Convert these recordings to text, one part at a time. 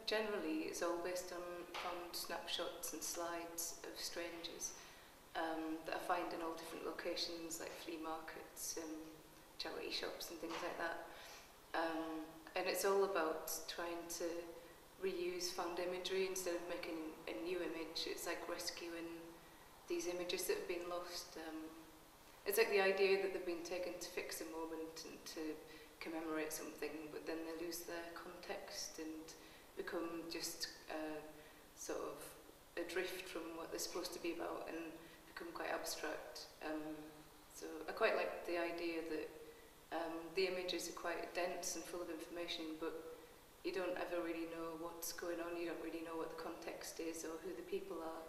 generally, it's all based on found snapshots and slides of strangers that I find in all different locations, like flea markets, charity shops and things like that. And it's all about trying to reuse found imagery instead of making a new image. It's like rescuing these images that have been lost. It's like the idea that they've been taken to fix a moment and to commemorate something, but then they lose their context and become just sort of adrift from what they're supposed to be about and become quite abstract. So I quite like the idea that the images are quite dense and full of information, but you don't ever really know what's going on, you don't really know what the context is or who the people are.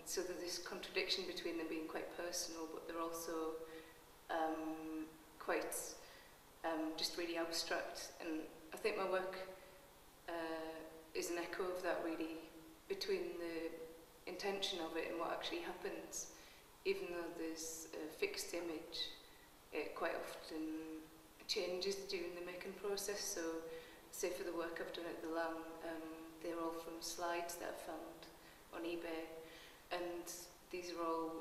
So there's this contradiction between them being quite personal, but they're also quite just really abstract. And I think my work is an echo of that, really, between the intention of it and what actually happens. Even though there's a fixed image, it quite often changes during the making process. So, say for the work I've done at the Laing, they're all from slides that I've found on eBay, and these are all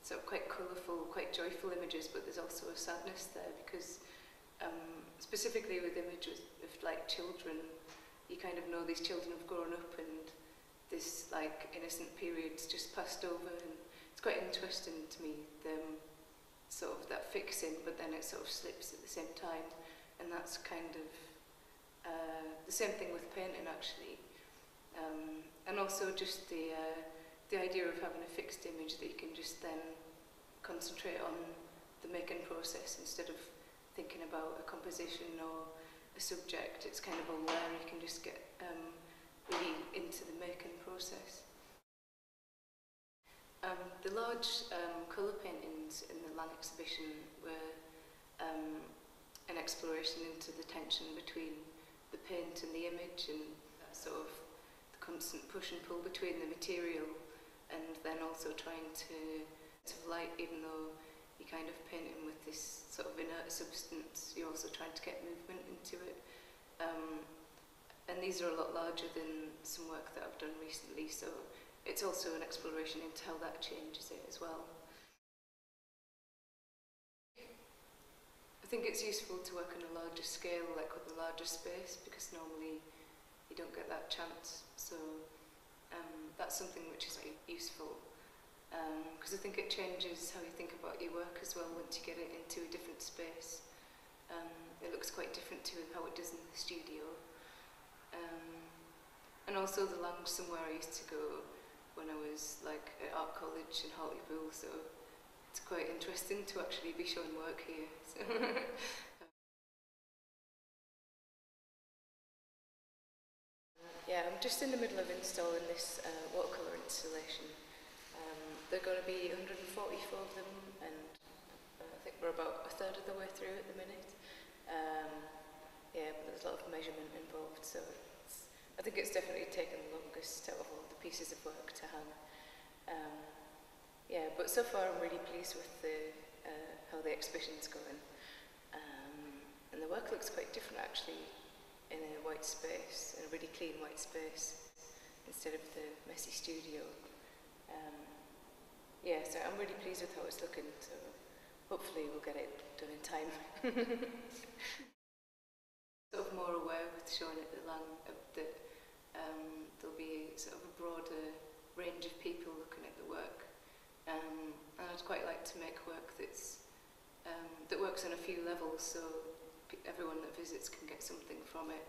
sort of quite colourful, quite joyful images, but there's also a sadness there because specifically with images of like children, you kind of know these children have grown up and this like innocent period's just passed over, and it's quite interesting to me, sort of that fixing, but then it sort of slips at the same time, and that's kind of the same thing with painting actually, and also just the idea of having a fixed image that you can just then concentrate on the making process instead of thinking about a composition or a subject. It's kind of all there, you can just get really into the making process. The large colour paintings in the Laing exhibition were an exploration into the tension between the paint and the image, and sort of the constant push and pull between the material, and then also trying to light, even though you're kind of painting with this sort of inert substance, you're also trying to get movement into it. And these are a lot larger than some work that I've done recently, so it's also an exploration into how that changes it as well. I think it's useful to work on a larger scale, like with a larger space, because normally you don't get that chance. So that's something which is really useful, because I think it changes how you think about your work as well once you get it into a different space. It looks quite different to how it does in the studio. And also the Laing somewhere I used to go when I was like at art college in Hartlepool, so it's quite interesting to actually be showing work here. So yeah, I'm just in the middle of installing this watercolour installation. There are going to be 144 of them, and I think we're about a third of the way through at the minute. Yeah, but there's a lot of measurement involved, so I think it's definitely taken the longest out of all the pieces of work to hang. Yeah, but so far I'm really pleased with how the exhibition's going. And the work looks quite different actually in a white space, in a really clean white space, instead of the messy studio. Yeah, so I'm really pleased with how it's looking, so hopefully we'll get it done in time. Sort of more aware with showing at the Laing that there'll be sort of a broader range of people looking at the work, and I'd quite like to make work that's that works on a few levels, so everyone that visits can get something from it.